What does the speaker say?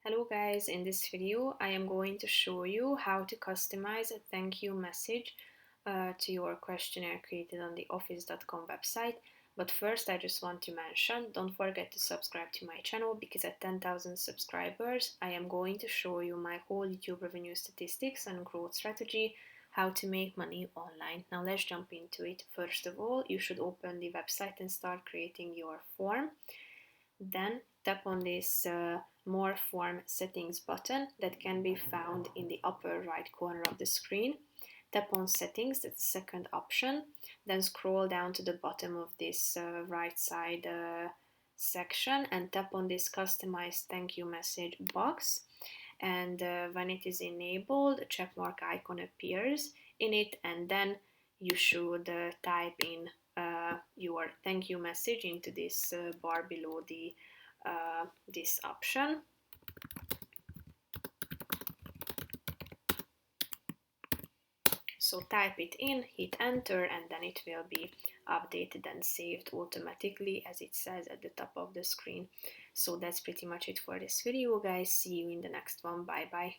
Hello guys, in this video I am going to show you how to customize a thank you message to your questionnaire created on the office.com website. But first I just want to mention, don't forget to subscribe to my channel because at 10,000 subscribers I am going to show you my whole YouTube revenue statistics and growth strategy, how to make money online. Now let's jump into it. First of all, you should open the website and start creating your form. Then tap on this More Form Settings button that can be found in the upper right corner of the screen. Tap on Settings, that's the second option. Then scroll down to the bottom of this right side section and tap on this Customize Thank You Message box. And when it is enabled, a checkmark icon appears in it, and then you should type in your thank you message into this bar below the this option. So type it in, hit enter, and then it will be updated and saved automatically as it says at the top of the screen. So that's pretty much it for this video, guys. See you in the next one. Bye bye.